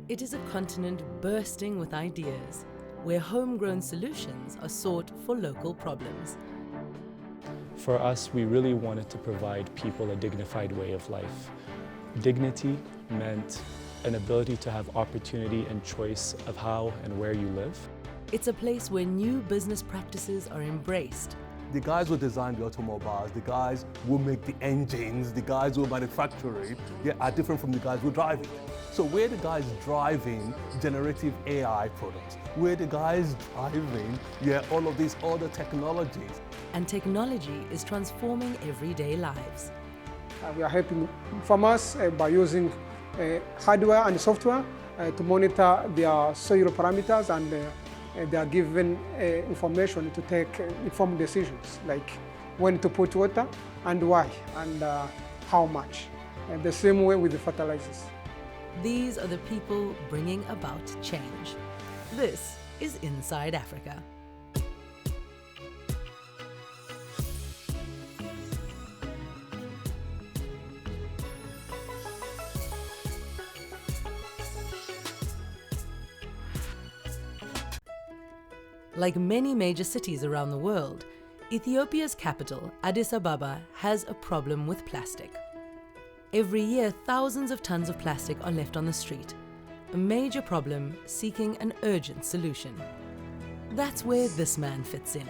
It is a continent bursting with ideas, where homegrown solutions are sought for local problems. For us, we really wanted to provide people a dignified way of life. Dignity meant an ability to have opportunity and choice of how and where you live. It's a place where new business practices are embraced. The guys who design the automobiles, the guys who make the engines, the guys who manufacture it, are different from the guys who drive it. So we're the guys driving generative AI products. We're the guys driving all of these other technologies. And technology is transforming everyday lives. We are helping farmers by using hardware and software to monitor their soil parameters, and they are given information to take informed decisions, like when to put water and why and how much. And the same way with the fertilizers. These are the people bringing about change. This is Inside Africa. Like many major cities around the world, Ethiopia's capital, Addis Ababa, has a problem with plastic. Every year, thousands of tons of plastic are left on the street, a major problem seeking an urgent solution. That's where this man fits in.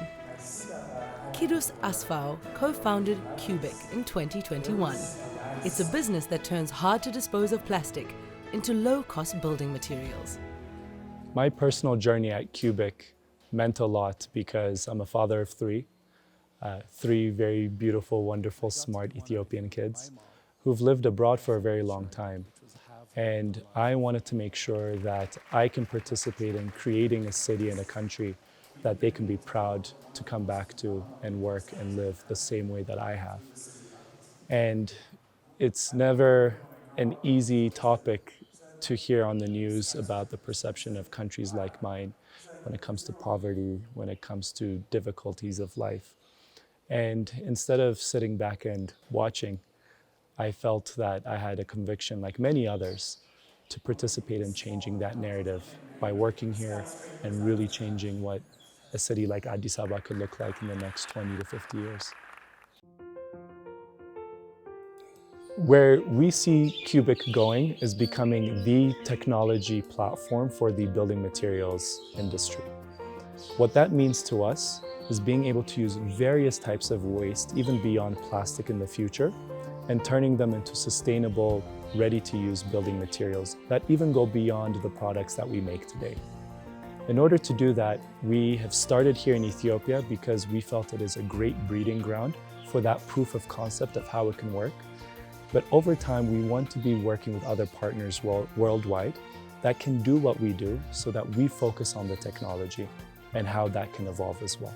Kidus Asfaw co-founded GIIG in 2021. It's a business that turns hard-to-dispose-of plastic into low-cost building materials. My personal journey at GIIG meant a lot because I'm a father of three very beautiful, wonderful, smart Ethiopian kids who've lived abroad for a very long time. And I wanted to make sure that I can participate in creating a city and a country that they can be proud to come back to and work and live the same way that I have. And it's never an easy topic to hear on the news about the perception of countries like mine when it comes to poverty, when it comes to difficulties of life. And instead of sitting back and watching, I felt that I had a conviction, like many others, to participate in changing that narrative by working here and really changing what a city like Addis Ababa could look like in the next 20 to 50 years. Where we see GIIG going is becoming the technology platform for the building materials industry. What that means to us is being able to use various types of waste, even beyond plastic in the future, and turning them into sustainable, ready-to-use building materials that even go beyond the products that we make today. In order to do that, we have started here in Ethiopia because we felt it is a great breeding ground for that proof of concept of how it can work. But over time, we want to be working with other partners worldwide that can do what we do so that we focus on the technology and how that can evolve as well.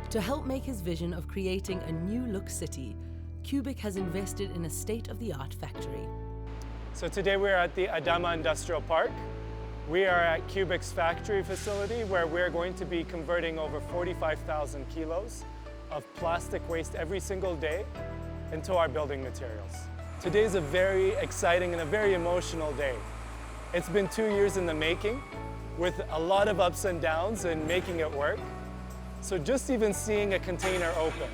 To help make his vision of creating a new-look city, GIIG has invested in a state-of-the-art factory. So today we're at the Adama Industrial Park. We are at GIIG's factory facility where we're going to be converting over 45,000 kilos of plastic waste every single day into our building materials. Today is a very exciting and a very emotional day. It's been 2 years in the making with a lot of ups and downs in making it work. So just even seeing a container open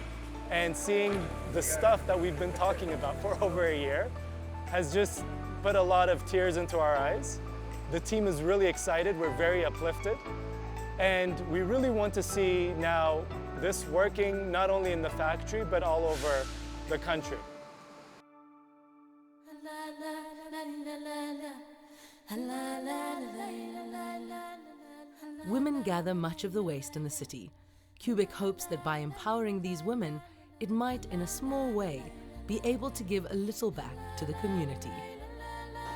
and seeing the stuff that we've been talking about for over a year has just put a lot of tears into our eyes. The team is really excited, we're very uplifted, and we really want to see now this working not only in the factory but all over the country. Women gather much of the waste in the city. GIIG hopes that by empowering these women, it might, in a small way, be able to give a little back to the community.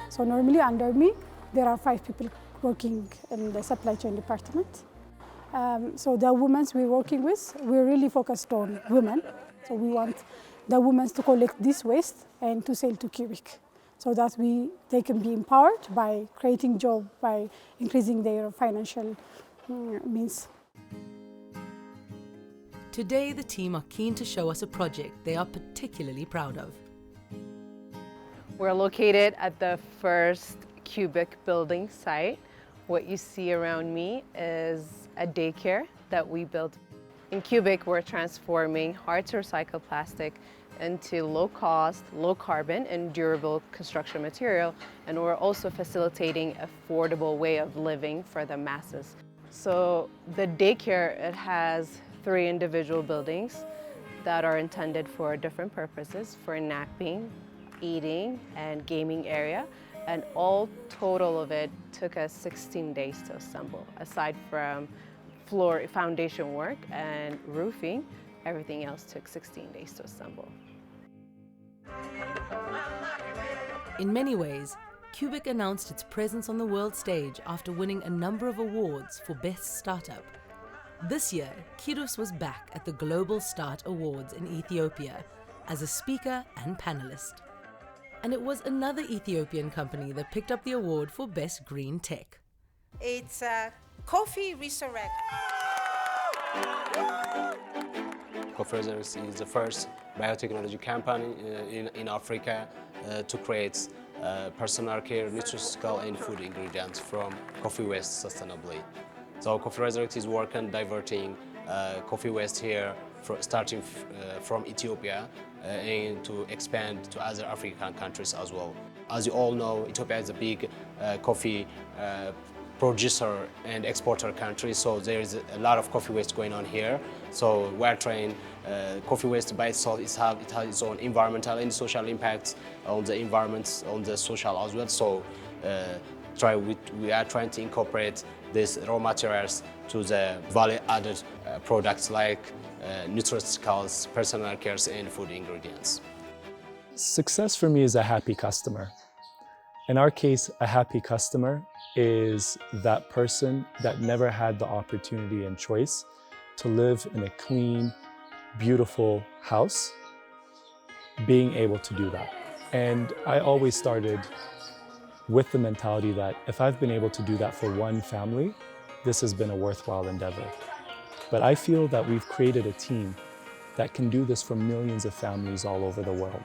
So normally under me, there are 5 people working in the supply chain department. So the women we're working with, we're really focused on women. So we want the women to collect this waste and to sell to GIIG, so that they can be empowered by creating jobs, by increasing their financial means. Today, the team are keen to show us a project they are particularly proud of. We're located at the first GIIG building site. What you see around me is a daycare that we built. In GIIG, we're transforming hard-to-recycle plastic into low-cost, low-carbon, and durable construction material, and we're also facilitating affordable way of living for the masses. So the daycare, it has 3 individual buildings that are intended for different purposes, for napping, eating, and gaming area, and all total of it took us 16 days to assemble. Aside from floor foundation work and roofing, everything else took 16 days to assemble. In many ways, GIIG announced its presence on the world stage after winning a number of awards for Best Startup. This year, GIIG was back at the Global Start Awards in Ethiopia as a speaker and panelist. And it was another Ethiopian company that picked up the award for Best Green Tech. It's Coffee Resurrect. Visionaries is the first biotechnology company in Africa to create personal care, nutraceutical and food ingredients from coffee waste sustainably. So Coffee Resurrect is working diverting coffee waste here, starting from Ethiopia and to expand to other African countries as well. As you all know, Ethiopia is a big coffee producer and exporter country, so there is a lot of coffee waste going on here. So we're trying coffee waste by itself, it has its own environmental and social impacts on the environment, on the social as well. So we are trying to incorporate these raw materials to the value-added products like nutraceuticals, personal care, and food ingredients. Success for me is a happy customer. In our case, a happy customer is that person that never had the opportunity and choice to live in a clean, beautiful house, being able to do that. And I always started with the mentality that if I've been able to do that for one family, this has been a worthwhile endeavor. But I feel that we've created a team that can do this for millions of families all over the world.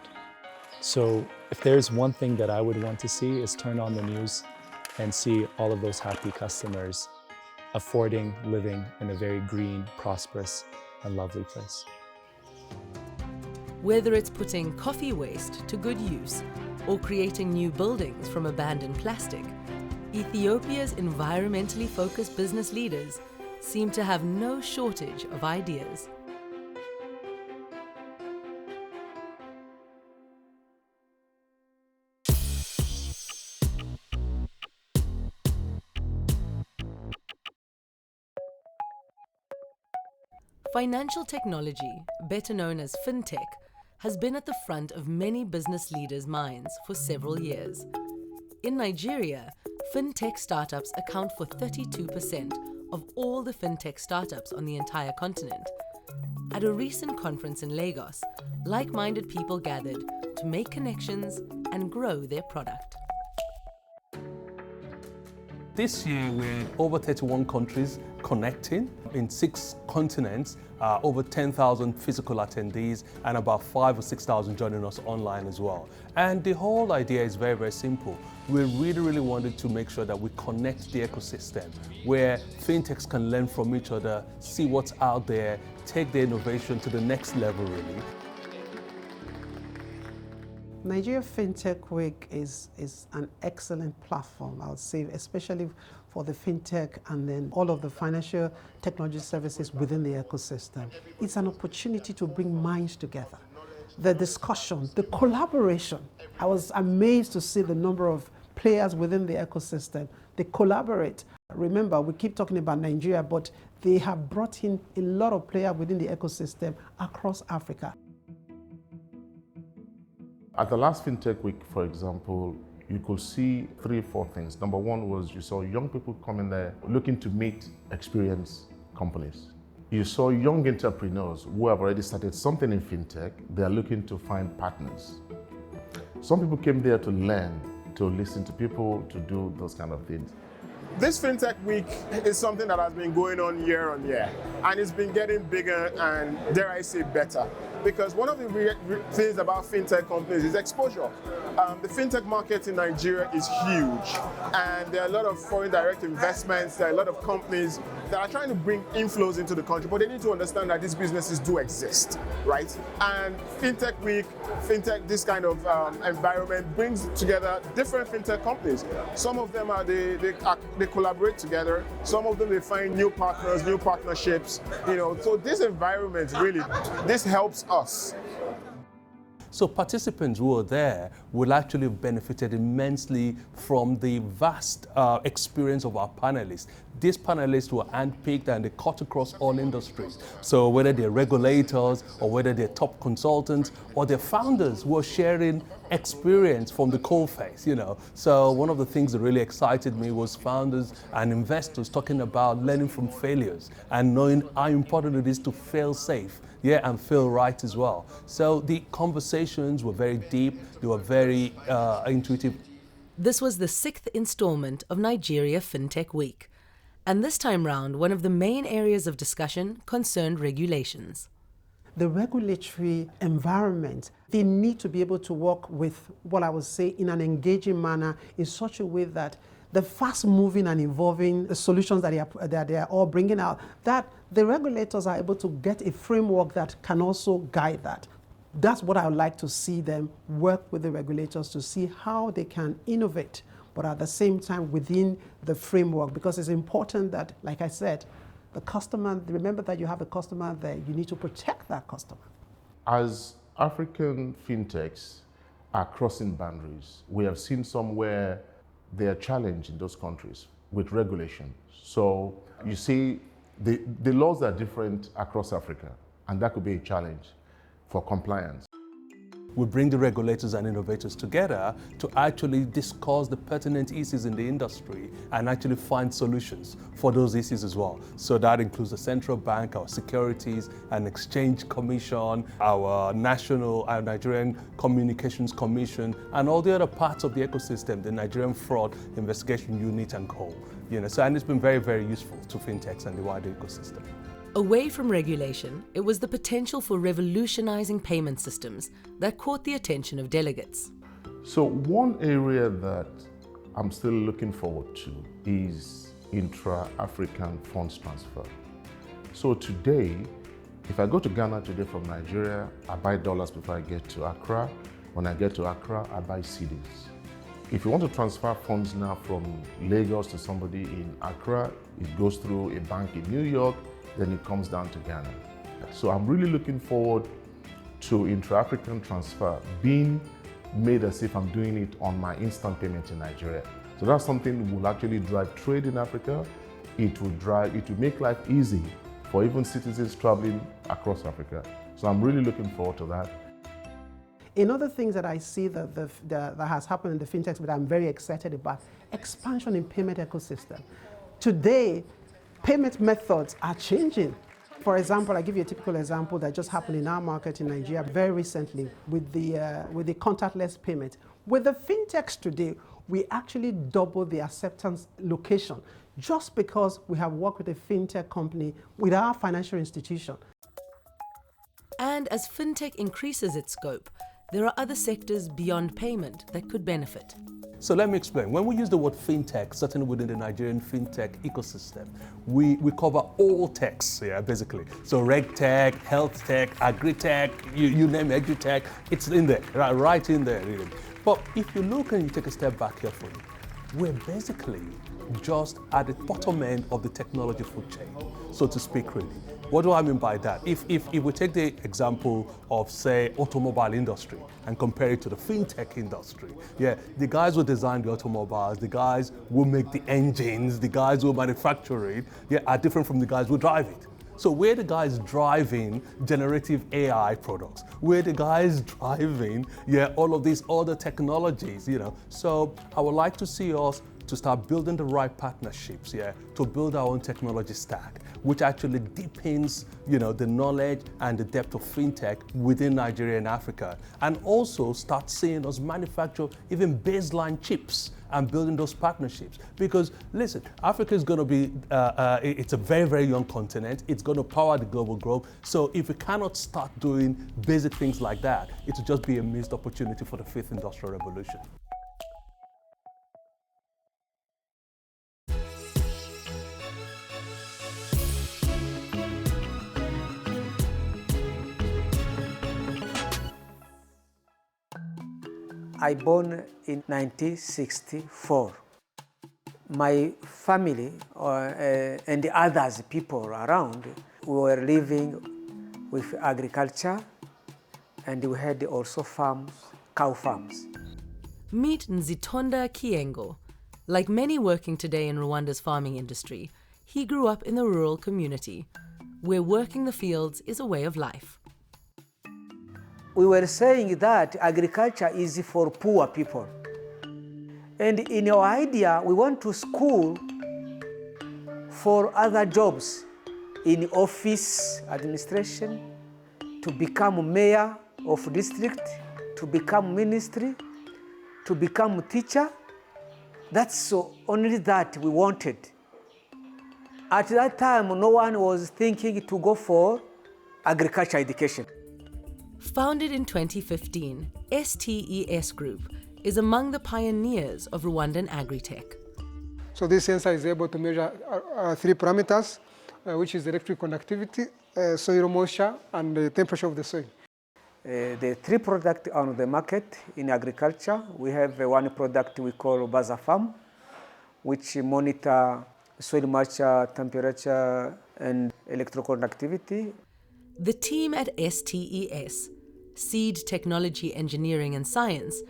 So if there's one thing that I would want to see is turn on the news and see all of those happy customers affording living in a very green, prosperous, and lovely place. Whether it's putting coffee waste to good use or creating new buildings from abandoned plastic, Ethiopia's environmentally focused business leaders seem to have no shortage of ideas. Financial technology, better known as Fintech, has been at the front of many business leaders' minds for several years. In Nigeria, Fintech startups account for 32% of all the Fintech startups on the entire continent. At a recent conference in Lagos, like-minded people gathered to make connections and grow their product. This year, we're over 31 countries connecting in 6 continents, over 10,000 physical attendees, and about 5,000 or 6,000 joining us online as well. And the whole idea is very, very simple. We really wanted to make sure that we connect the ecosystem where fintechs can learn from each other, see what's out there, take the innovation to the next level, really. Nigeria Fintech Week is an excellent platform, I would say, especially for the fintech and then all of the financial technology services within the ecosystem. It's an opportunity to bring minds together. The discussion, the collaboration. I was amazed to see the number of players within the ecosystem. They collaborate. Remember, we keep talking about Nigeria, but they have brought in a lot of players within the ecosystem across Africa. At the last FinTech Week, for example, you could see 3 or 4 things. Number one was you saw young people coming there looking to meet experienced companies. You saw young entrepreneurs who have already started something in FinTech. They are looking to find partners. Some people came there to learn, to listen to people, to do those kind of things. This FinTech Week is something that has been going on year, and it's been getting bigger and, dare I say, better. because one of the things about fintech companies is exposure. The fintech market in Nigeria is huge, and there are a lot of foreign direct investments, there are a lot of companies that are trying to bring inflows into the country, but they need to understand that these businesses do exist, right? And Fintech Week, this kind of environment brings together different fintech companies. Some of them they collaborate together, some of them they find new partners, new partnerships, so this environment really, this helps us. So participants who are there will actually have benefited immensely from the vast experience of our panelists. These panelists were handpicked and they cut across all industries. So whether they're regulators or whether they're top consultants or they're founders who are sharing experience from the coalface, So one of the things that really excited me was founders and investors talking about learning from failures and knowing how important it is to fail safe. And feel right as well. So the conversations were very deep, they were very intuitive. This was the 6th installment of Nigeria Fintech Week. And this time round, one of the main areas of discussion concerned regulations. The regulatory environment, they need to be able to work with what I would say in an engaging manner in such a way that the fast-moving and evolving solutions that they are all bringing out, that the regulators are able to get a framework that can also guide that. That's what I would like to see them work with the regulators to see how they can innovate, but at the same time within the framework, because it's important that, like I said, the customer, remember that you have a customer there, you need to protect that customer. As African fintechs are crossing boundaries, we have seen somewhere they are challenged in those countries with regulation. So you see, the laws are different across Africa, and that could be a challenge for compliance. We bring the regulators and innovators together to actually discuss the pertinent issues in the industry and actually find solutions for those issues as well. So that includes the central bank, our Securities and Exchange Commission, our Nigerian Communications Commission, and all the other parts of the ecosystem, the Nigerian Fraud Investigation Unit and co. And it's been very, very useful to fintechs and the wider ecosystem. Away from regulation, it was the potential for revolutionizing payment systems that caught the attention of delegates. So one area that I'm still looking forward to is intra-African funds transfer. So today, if I go to Ghana today from Nigeria, I buy dollars before I get to Accra. When I get to Accra, I buy cedis. If you want to transfer funds now from Lagos to somebody in Accra, it goes through a bank in New York, then it comes down to Ghana. So I'm really looking forward to intra-African transfer being made as if I'm doing it on my instant payment in Nigeria. So that's something that will actually drive trade in Africa. It will make life easy for even citizens traveling across Africa. So I'm really looking forward to that. Another thing that I see that has happened in the fintechs, but I'm very excited about, expansion in payment ecosystem. Today, payment methods are changing. For example, I give you a typical example that just happened in our market in Nigeria very recently with the contactless payment. With the fintechs today, we actually double the acceptance location just because we have worked with a fintech company with our financial institution. And as fintech increases its scope, there are other sectors beyond payment that could benefit. So let me explain. When we use the word fintech, certainly within the Nigerian fintech ecosystem, we cover all techs, basically. So reg tech, health tech, agri-tech, you name it, edu-tech, it's in there, right in there, really. But if you look and you take a step back carefully, we're basically just at the bottom end of the technology food chain, so to speak, really. What do I mean by that? If we take the example of, say, automobile industry and compare it to the fintech industry, the guys who design the automobiles, the guys who make the engines, the guys who manufacture it, are different from the guys who drive it. So we're the guys driving generative AI products. We're the guys driving, all of these other technologies, So I would like to see us to start building the right partnerships, to build our own technology stack, which actually deepens, the knowledge and the depth of fintech within Nigeria and Africa, and also start seeing us manufacture even baseline chips and building those partnerships. Because listen, Africa is going to be, it's a very, very young continent. It's going to power the global growth. So if we cannot start doing basic things like that, it will just be a missed opportunity for the fifth industrial revolution. I born in 1964. My family and the others people around were living with agriculture, and we had also farms, cow farms. Meet Nzitonda Kiengo. Like many working today in Rwanda's farming industry, he grew up in the rural community, where working the fields is a way of life. We were saying that agriculture is for poor people. And in our idea, we want to school for other jobs in office administration, to become mayor of district, to become ministry, to become teacher. That's only that we wanted. At that time, no one was thinking to go for agriculture education. Founded in 2015, STES Group is among the pioneers of Rwandan agri-tech. So this sensor is able to measure 3 parameters, which is electric conductivity, soil moisture, and the temperature of the soil. The 3 products on the market in agriculture, we have one product we call Buzzer Farm, which monitor soil moisture, temperature, and electroconductivity. The team at STES, Seed Technology Engineering and Science,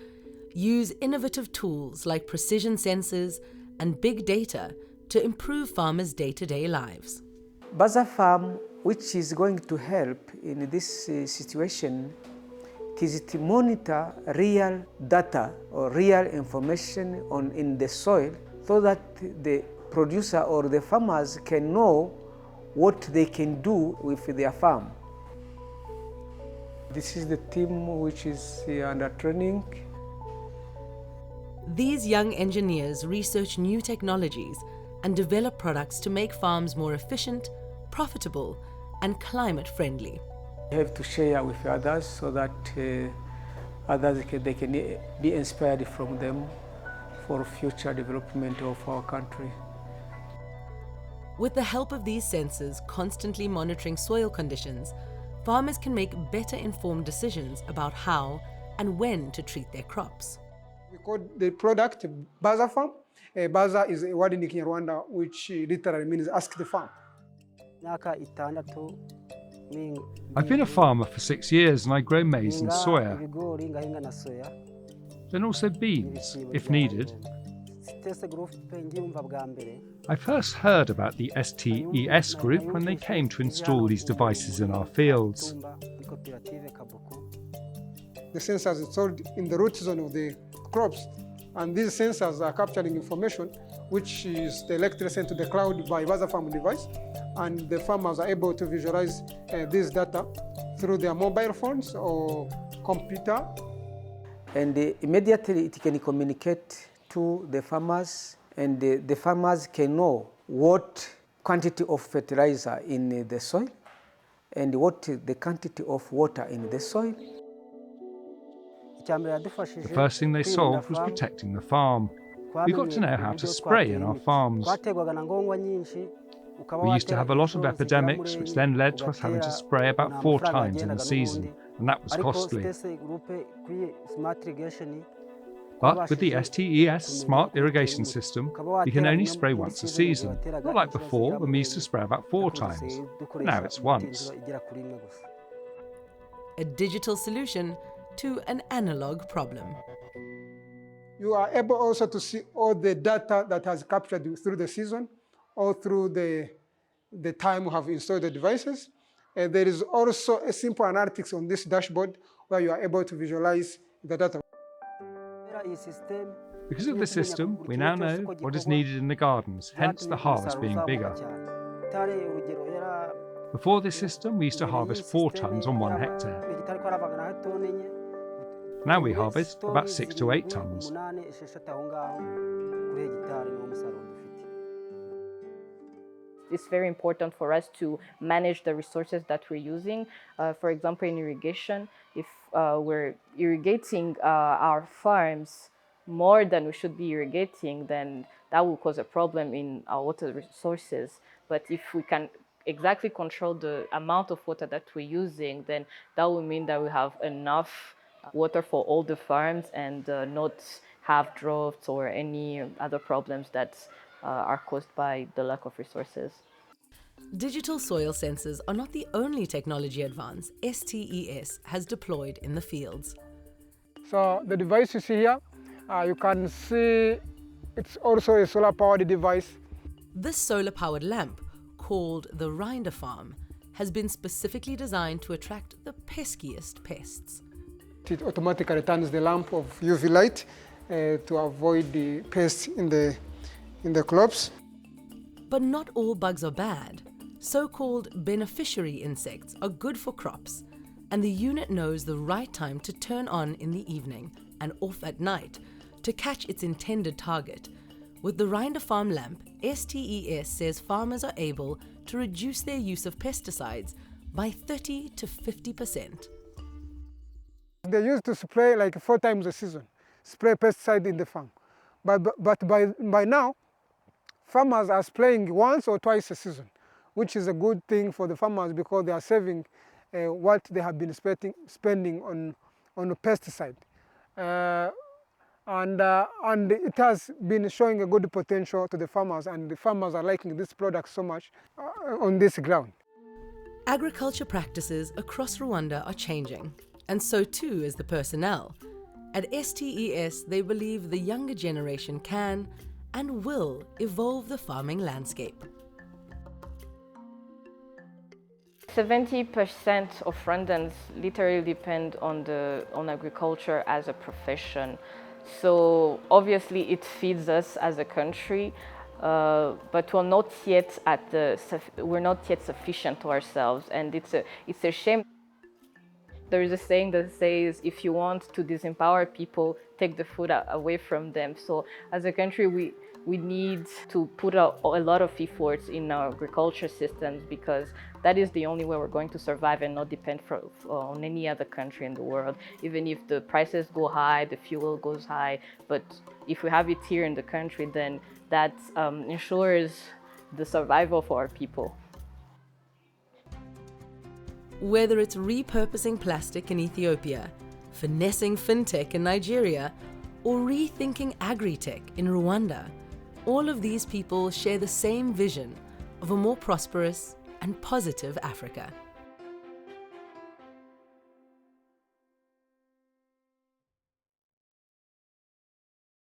use innovative tools like precision sensors and big data to improve farmers' day-to-day lives. Buzzer Farm, which is going to help in this situation, is to monitor real data or real information in the soil, so that the producer or the farmers can know what they can do with their farm. This is the team which is under training. These young engineers research new technologies and develop products to make farms more efficient, profitable, and climate-friendly. We have to share with others so that others they can be inspired from them for future development of our country. With the help of these sensors constantly monitoring soil conditions, farmers can make better informed decisions about how and when to treat their crops. We call the product Buzzer Farm. Buzzer is a word in Rwanda which literally means ask the farm. I've been a farmer for 6 years and I grow maize and soya, then also beans, if needed. I first heard about the STES group when they came to install these devices in our fields. The sensors are installed in the root zone of the crops, and these sensors are capturing information which is directly sent to the cloud by Buzzer Farm device, and the farmers are able to visualize this data through their mobile phones or computer. And immediately it can communicate to the farmers, and the farmers can know what quantity of fertilizer in the soil and what the quantity of water in the soil. The first thing they solved was protecting the farm. We got to know how to spray in our farms. We used to have a lot of epidemics, which then led to us having to spray about 4 times in a season, and that was costly. But with the STES Smart Irrigation System, we can only spray once a season, not like before when we used to spray about 4 times. Now it's once. A digital solution to an analog problem. You are able also to see all the data that has captured through the season or through the time you have installed the devices. And there is also a simple analytics on this dashboard where you are able to visualize the data. Because of the system, we now know what is needed in the gardens, hence the harvest being bigger. Before this system, we used to harvest 4 tons on 1 hectare. Now we harvest about 6 to 8 tons. It's very important for us to manage the resources that we're using. For example, in irrigation, if we're irrigating our farms more than we should be irrigating, then that will cause a problem in our water resources. But if we can exactly control the amount of water that we're using, then that will mean that we have enough water for all the farms and not have droughts or any other problems that are caused by the lack of resources. Digital soil sensors are not the only technology advance STES has deployed in the fields. So the device you see here, you can see it's also a solar-powered device. This solar-powered lamp, called the Rwanda farm, has been specifically designed to attract the peskiest pests. It automatically turns the lamp of UV light to avoid the pests in the crops. But not all bugs are bad. So-called beneficiary insects are good for crops, and the unit knows the right time to turn on in the evening and off at night to catch its intended target. With the Rwanda farm lamp, STES says farmers are able to reduce their use of pesticides by 30 to 50%. They used to spray like 4 times a season, spray pesticide in the farm. But by now, farmers are spraying once or twice a season, which is a good thing for the farmers because they are saving what they have been spending on pesticide. And it has been showing a good potential to the farmers, and the farmers are liking this product so much on this ground. Agriculture practices across Rwanda are changing, and so too is the personnel. At STES, they believe the younger generation can and will evolve the farming landscape. 70% of Rwandans literally depend on agriculture as a profession. So obviously it feeds us as a country, but we're not yet sufficient to ourselves, and it's a shame. There is a saying that says, if you want to disempower people, take the food away from them. So as a country, we need to put a lot of efforts in our agriculture systems, because that is the only way we're going to survive and not depend on any other country in the world. Even if the prices go high, the fuel goes high, but if we have it here in the country, then that ensures the survival for our people. Whether it's repurposing plastic in Ethiopia, finessing Fintech in Nigeria, or rethinking agri-tech in Rwanda, all of these people share the same vision of a more prosperous and positive Africa.